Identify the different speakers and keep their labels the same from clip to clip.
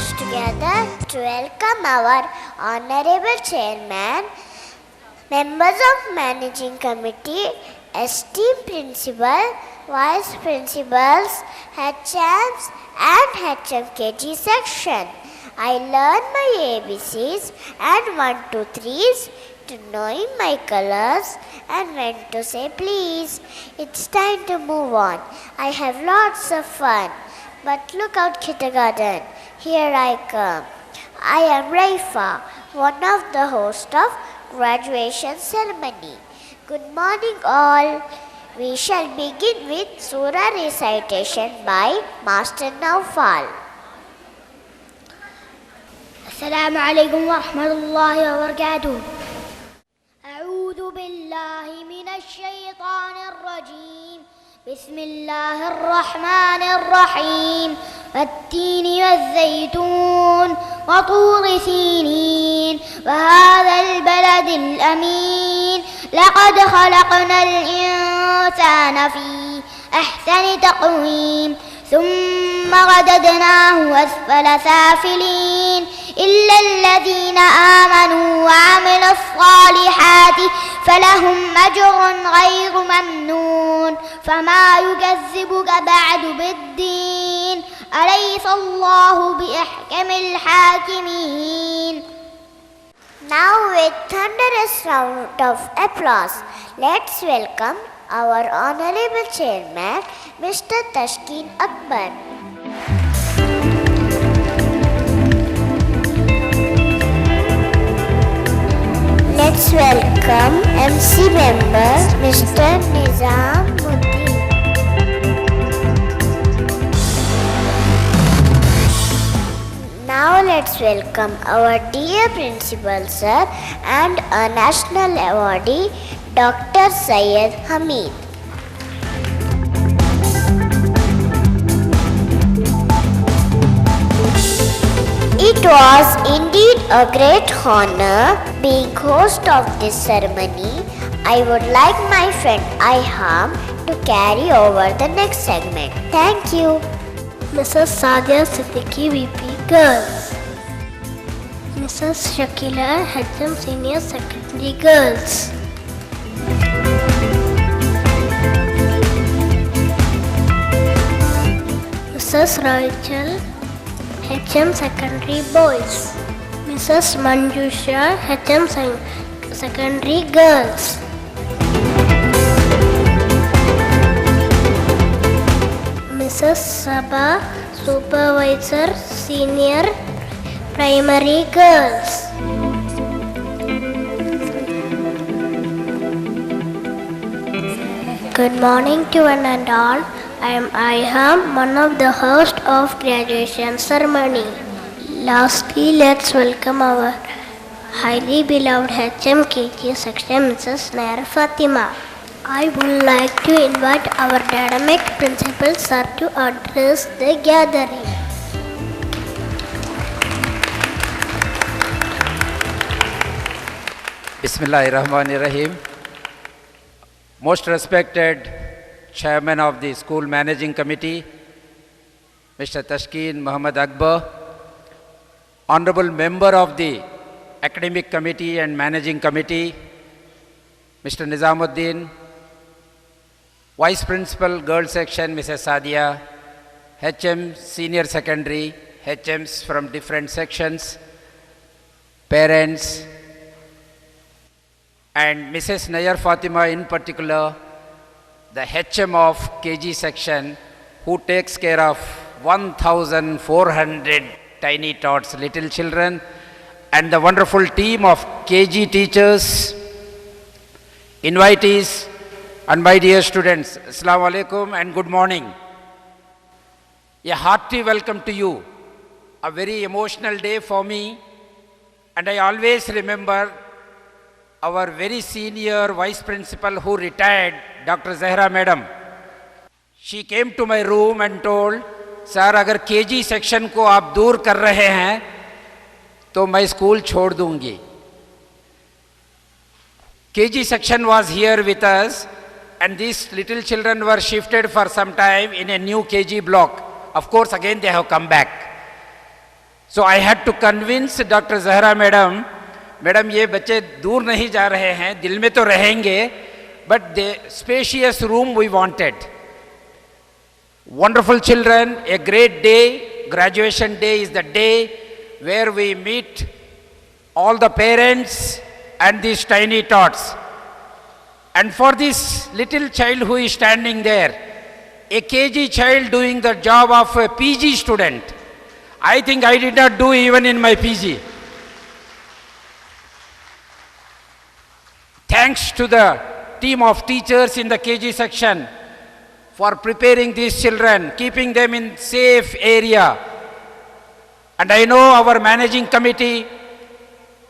Speaker 1: rise together to welcome our Honorable Chairman, members of Managing Committee, esteemed Principal, Vice Principals, HMs and HMKG section. I learned my ABCs and 1, 2, 3s to knowing my colors and when to say please. It's time to move on. I have lots of fun. But look out, kindergarten. Here I come. I am Raifa, one of the hosts of graduation ceremony. Good morning all. We shall begin with Surah recitation by Master Naufal.
Speaker 2: السلام عليكم ورحمة الله وبركاته. أعوذ بالله من الشيطان الرجيم. بسم الله الرحمن الرحيم. والتين والزيتون وطور سينين وهذا البلد الأمين. لقد خلقنا الإنسان في أحسن تقويم ثم رددناه أسفل سافلين إلا الذين آمنوا وعملوا الصالحات فلهم أجر غير ممنون. فما يكذبك بعد بالدين أليس الله بأحكم الحاكمين.
Speaker 1: Now with thunderous round of applause, let's welcome our Honorable Chairman, Mr. Tashkeen Akbar. Let's welcome MC member, Mr. Nizamuddin. Now let's welcome our dear Principal Sir and a National Awardee, Dr. Syed Hamid. It was indeed a great honor being host of this ceremony. I would like my friend Iham to carry over the next segment. Thank you.
Speaker 2: Mrs. Sadia Siddiqui VP Girls. Mrs. Shakila HM Senior Secondary Girls. Mrs. Rachel HM Secondary Boys. Mrs. Manjusha HM Secondary Girls. Mrs. Sabha Supervisor Senior Primary Girls. Good morning to one and all. I am Iham, one of the hosts of graduation ceremony. Lastly, let's welcome our highly beloved HMKG section, Mrs. Nair Fatima. I would like to invite our dynamic principal sir to address the gathering.
Speaker 3: Bismillahirrahmanirrahim. Most respected Chairman of the School Managing Committee, Mr. Tashkeen Muhammad Akbar, Honorable Member of the Academic Committee and Managing Committee, Mr. Nizamuddin, Vice Principal Girls Section, Mrs. Sadia, HM Senior Secondary, HMs from different sections, parents, and Mrs. Nair Fatima in particular, the HM of KG section, who takes care of 1,400 tiny tots, little children, and the wonderful team of KG teachers, invitees, and my dear students. Assalamu alaikum and good morning. A hearty welcome to you. A very emotional day for me, and I always remember our very senior vice principal who retired, Dr. Zahra Madam. She came to my room and told, sir, अगर KG section को आप दूर कर रहे हैं, तो मैं school छोड़ दूंगी. KG section was here with us, and these little children were shifted for some time in a new KG block. Of course, again they have come back. So I had to convince Dr. Zahra madam, madam ये बच्चे दूर नहीं जा रहे हैं, दिल में तो रहेंगे, but the spacious room we wanted. Wonderful children, a great day, graduation day is the day where we meet all the parents and these tiny tots. And for this little child who is standing there, a KG child doing the job of a PG student, I think I did not do even in my PG. Thanks to the team of teachers in the KG section for preparing these children, keeping them in safe area. And I know our managing committee,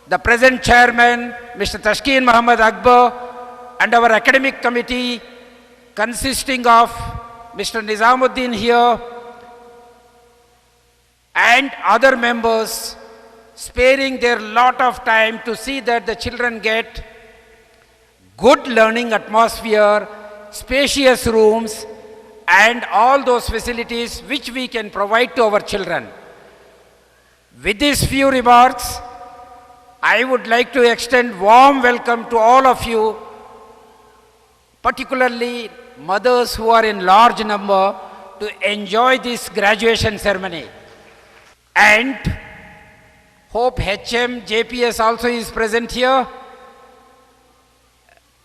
Speaker 3: the present chairman, Mr. Tashkeen Muhammad Akbar, and our academic committee consisting of Mr. Nizamuddin here and other members sparing their lot of time to see that the children get good learning atmosphere, spacious rooms, and all those facilities which we can provide to our children. With these few remarks, I would like to extend warm welcome to all of you, particularly mothers who are in large number, to enjoy this graduation ceremony. And hope HM, JPS also is present here.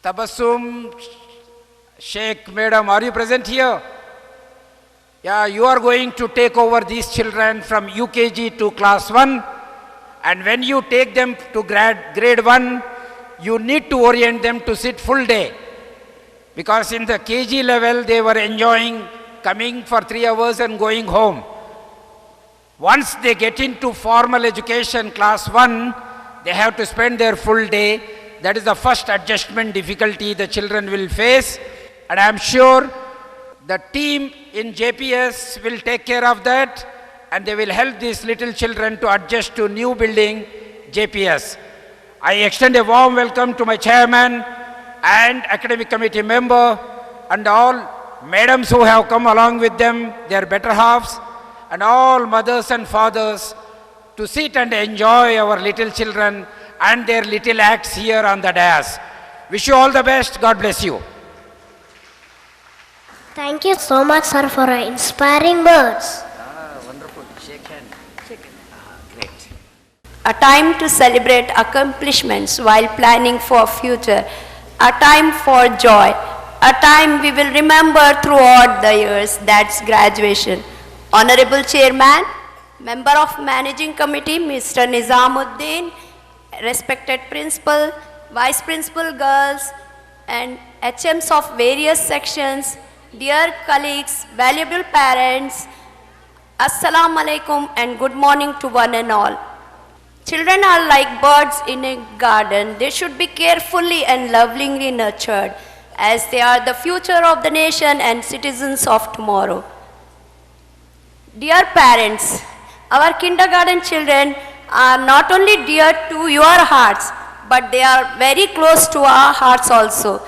Speaker 3: Tabassum Sheikh Madam, are you present here? Yeah, you are going to take over these children from UKG to class 1, and when you take them to grade 1, you need to orient them to sit full day. Because in the KG level, they were enjoying coming for 3 hours and going home. Once they get into formal education, class 1, they have to spend their full day. That is the first adjustment difficulty the children will face. And I am sure the team in JPS will take care of that, and they will help these little children to adjust to new building JPS. I extend a warm welcome to my chairman and academic committee member and all madams who have come along with them, their better halves, and all mothers and fathers to sit and enjoy our little children and their little acts here on the dais. Wish you all the best. God bless you.
Speaker 2: Thank you so much, sir, for your inspiring words.
Speaker 3: Wonderful. Shake hand. Great.
Speaker 4: A time to celebrate accomplishments while planning for future, a time for joy, a time we will remember throughout the years, that's graduation. Honorable Chairman, Member of Managing Committee, Mr. Nizamuddin, respected Principal, Vice Principal girls, and HMs of various sections, dear colleagues, valuable parents, Assalamu alaikum and good morning to one and all. Children are like birds in a garden. They should be carefully and lovingly nurtured as they are the future of the nation and citizens of tomorrow. Dear parents, our kindergarten children are not only dear to your hearts, but they are very close to our hearts also,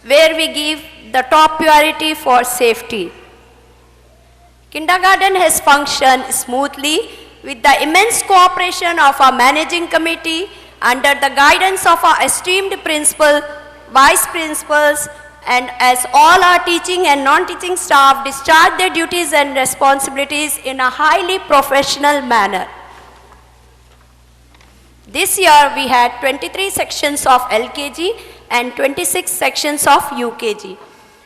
Speaker 4: where we give the top priority for safety. Kindergarten has functioned smoothly with the immense cooperation of our managing committee under the guidance of our esteemed principal, vice principals, and as all our teaching and non-teaching staff discharge their duties and responsibilities in a highly professional manner. This year we had 23 sections of LKG and 26 sections of UKG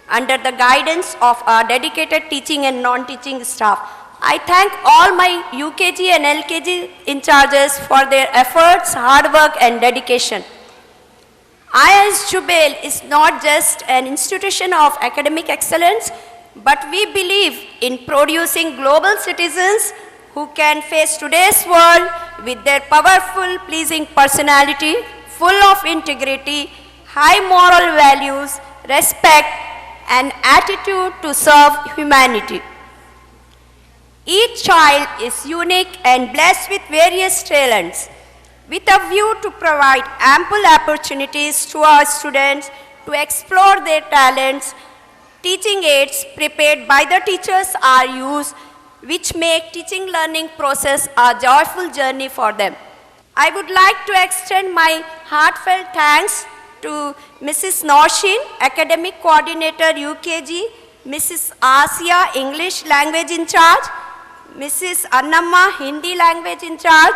Speaker 4: under the guidance of our dedicated teaching and non-teaching staff. I thank all my UKG and LKG in charges for their efforts, hard work and dedication. IIS Jubail is not just an institution of academic excellence, but we believe in producing global citizens who can face today's world with their powerful, pleasing personality, full of integrity, high moral values, respect, and attitude to serve humanity. Each child is unique and blessed with various talents, with a view to provide ample opportunities to our students to explore their talents. Teaching aids prepared by the teachers are used which make teaching learning process a joyful journey for them. I would like to extend my heartfelt thanks to Mrs. Norshin, Academic Coordinator UKG, Mrs. Asia, English Language in Charge, Mrs. Annamma, Hindi Language in Charge,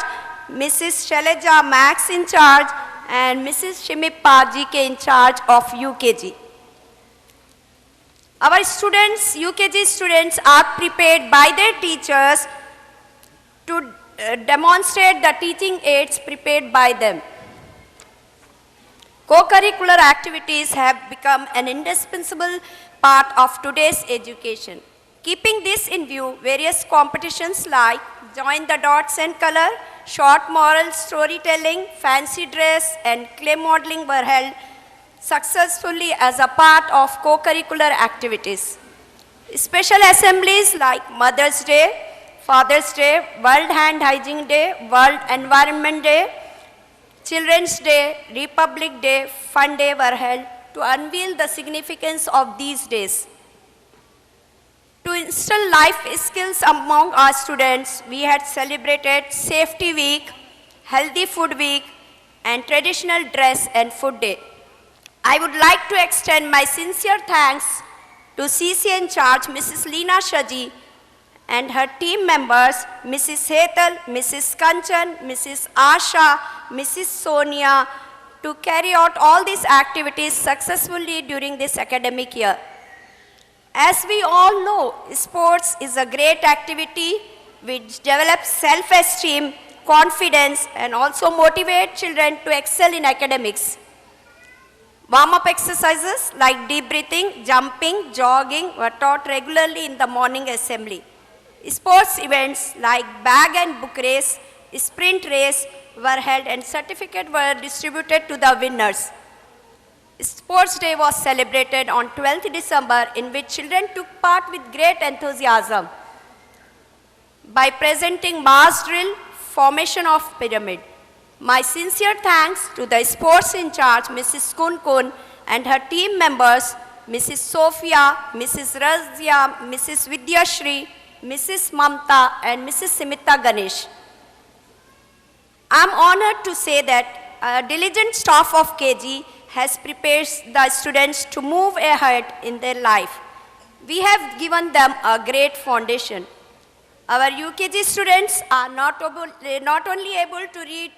Speaker 4: Mrs. Shailaja, Maths in Charge, and Mrs. Shimippa, GK in charge of UKG. Our students, UKG students, are prepared by their teachers to demonstrate the teaching aids prepared by them. Co-curricular activities have become an indispensable part of today's education. Keeping this in view, various competitions like Join the Dots and Color, short moral storytelling, fancy dress, and clay modeling were held successfully as a part of co-curricular activities. Special assemblies like Mother's Day, Father's Day, World Hand Hygiene Day, World Environment Day, Children's Day, Republic Day, Fun Day were held to unveil the significance of these days. To instill life skills among our students, we had celebrated Safety Week, Healthy Food Week, and Traditional Dress and Food Day. I would like to extend my sincere thanks to CC in charge, Mrs. Leena Shaji, and her team members, Mrs. Hetal, Mrs. Kanchan, Mrs. Asha, Mrs. Sonia, to carry out all these activities successfully during this academic year. As we all know, sports is a great activity which develops self-esteem, confidence, and also motivate children to excel in academics. Warm-up exercises like deep breathing, jumping, jogging were taught regularly in the morning assembly. Sports events like bag and book race, sprint race were held and certificates were distributed to the winners. Sports Day was celebrated on 12th December in which children took part with great enthusiasm by presenting mass drill, formation of pyramid. My sincere thanks to the sports in charge, Mrs. Kun and her team members, Mrs. Sophia, Mrs. Razia, Mrs. Vidyashri, Mrs. Mamta and Mrs. Simita Ganesh. I am honored to say that a diligent staff of KG has prepared the students to move ahead in their life. We have given them a great foundation. Our UKG students are not only able to read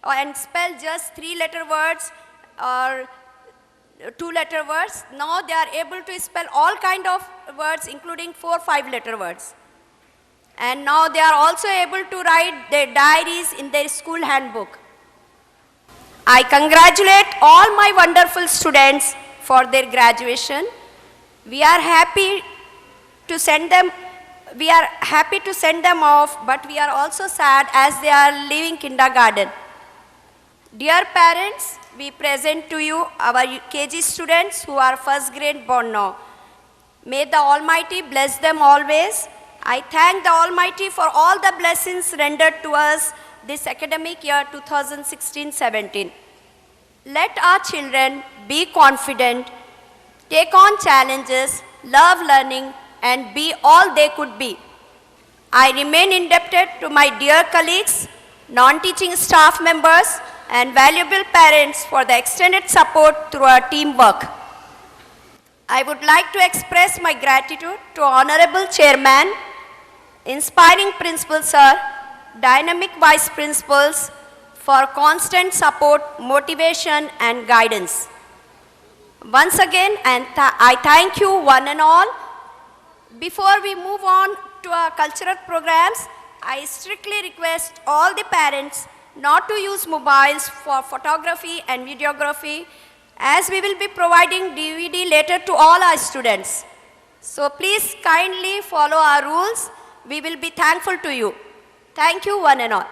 Speaker 4: and spell just 3-letter words or 2-letter words, now they are able to spell all kind of words including 4-5-letter words. And now they are also able to write their diaries in their school handbook. I congratulate all my wonderful students for their graduation. We are happy to send them off, but we are also sad as they are leaving kindergarten. Dear parents, we present to you our KG students who are first grade born now. May the Almighty bless them always. I thank the Almighty for all the blessings rendered to us this academic year 2016-17. Let our children be confident, take on challenges, love learning, and be all they could be. I remain indebted to my dear colleagues, non-teaching staff members, and valuable parents for the extended support through our teamwork. I would like to express my gratitude to Honorable Chairman, inspiring Principal Sir, dynamic Vice Principals, for constant support, motivation, and guidance. Once again, I thank you one and all. Before we move on to our cultural programs, I strictly request all the parents not to use mobiles for photography and videography, as we will be providing DVD later to all our students. So please kindly follow our rules. We will be thankful to you. Thank you one and all.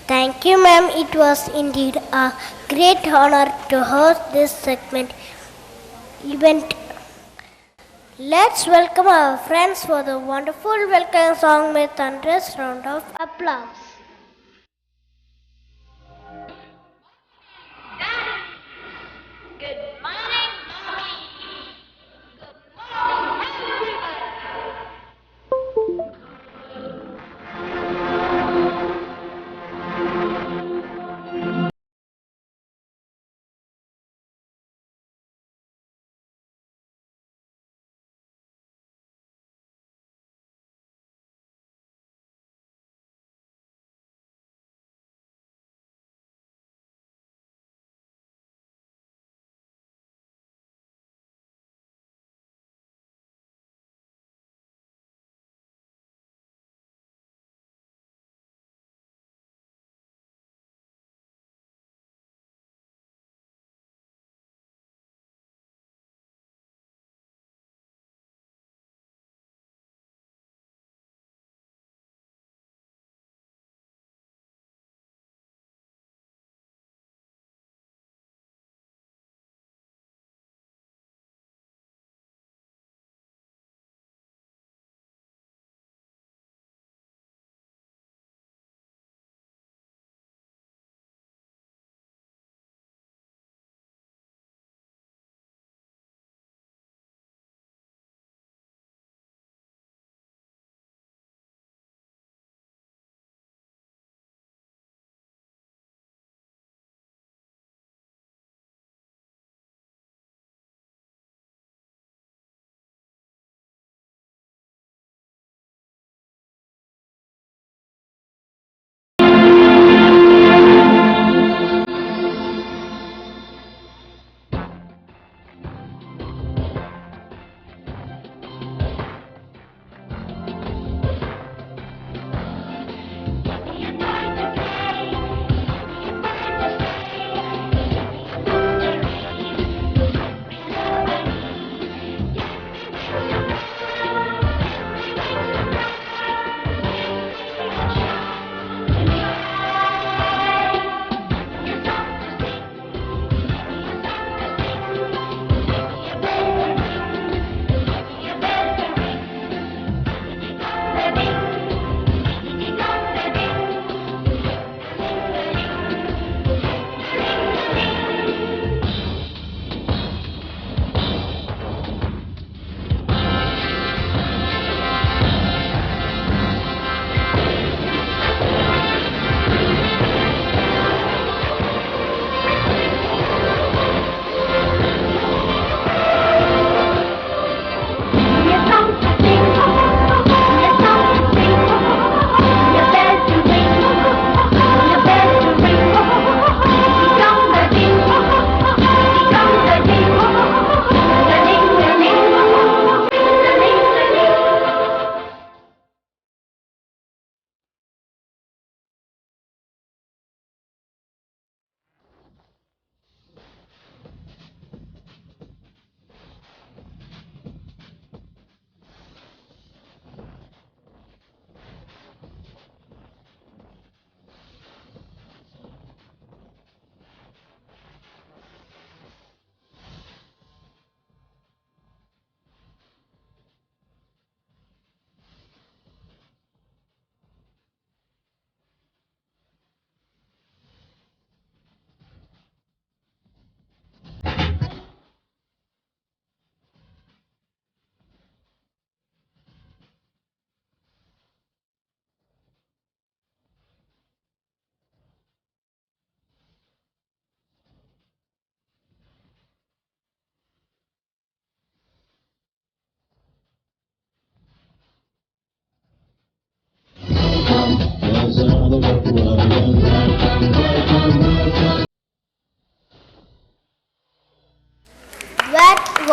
Speaker 2: Thank you, ma'am. It was indeed a great honor to host this event. Let's welcome our friends for the wonderful welcome song with thunderous round of applause.
Speaker 5: Good morning, mommy. Good morning, everybody.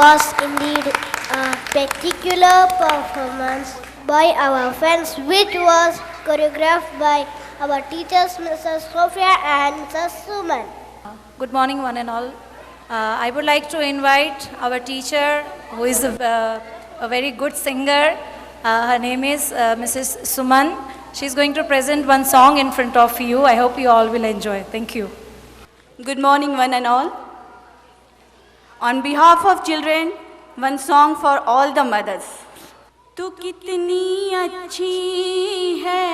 Speaker 2: was indeed a spectacular performance by our friends, which was choreographed by our teachers, Mrs. Sophia and Mrs. Suman.
Speaker 5: Good morning, one and all. I would like to invite our teacher, who is a very good singer. Her name is Mrs. Suman. She's going to present one song in front of you. I hope you all will enjoy. Thank you.
Speaker 6: Good morning, one and all. On behalf of children, one song for all the mothers. तू कितनी अच्छी है,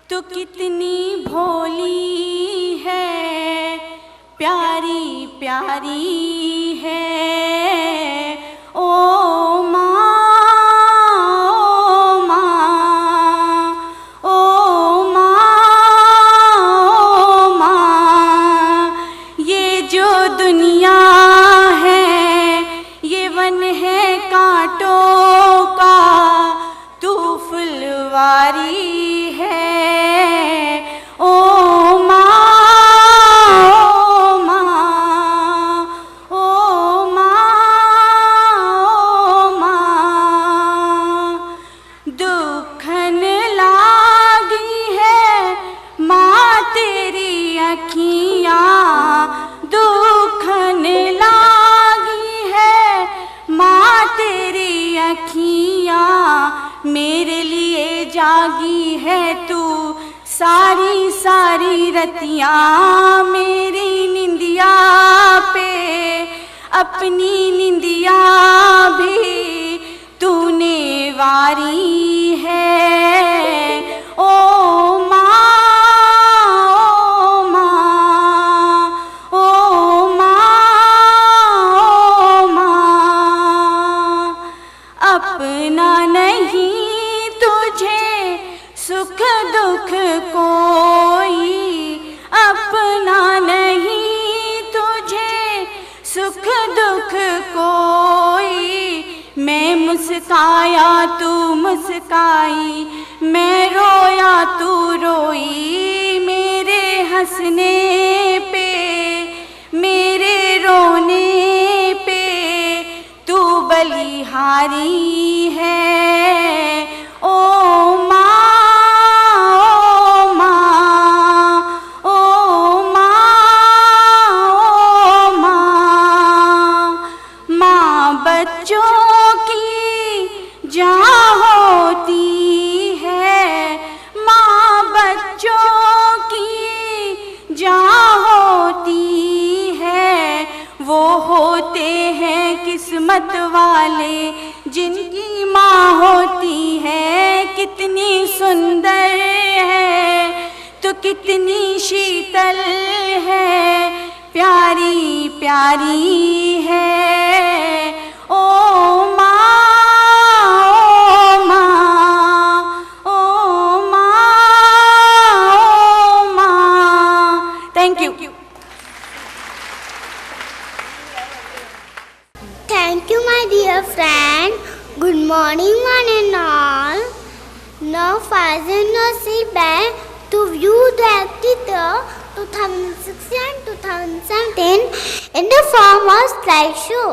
Speaker 6: तू कितनी भोली है, प्यारी प्यारी है, ओ माँ, ओ माँ, ओ माँ, ये जो दुनिया है, ये वन है कांटों का, तू फुलवारी है, ओ माँ, ओ माँ, ओ माँ, दुखन लागी है माँ तेरी अखियाँ, दुखन लागी है माँ तेरी अखियाँ, मेरे लिए जागी है तू सारी सारी रतियाँ, मेरी निंदिया पे अपनी निंदिया भी तूने वारी है, ओ माँ, ओ माँ, ओ माँ, ओ माँ, अपना नहीं तुझे सुख दुख कोई, अपना नहीं तुझे सुख दुख कोई, मैं मुस्काया तू मुस्काई, मैं रोया तू रोई, मेरे हंसने पे मेरे रोने पे तू बलिहारी है, ओ माँ, ओ माँ, ओ माँ, ओ माँ, माँ बच्चों की जान होती है, माँ बच्चों की जान होती है, वो होते हैं किस्मत वाले जिनकी माँ होती है, कितनी सुंदर है तो कितनी शीतल है, प्यारी प्यारी है, ओ माँ, ओ माँ, ओ माँ, ओ माँ. Thank you.
Speaker 1: Thank you, my dear friend. Good morning, one and all. Now, fasten your seatbelt to view the theater 2016-2017 in the form of slideshow.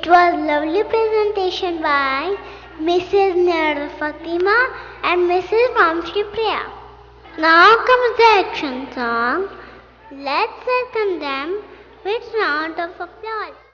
Speaker 1: was lovely presentation by Mrs. Nir Fatima and Mrs. Vamshi Priya. Now comes the action song. Let's welcome them with round of applause.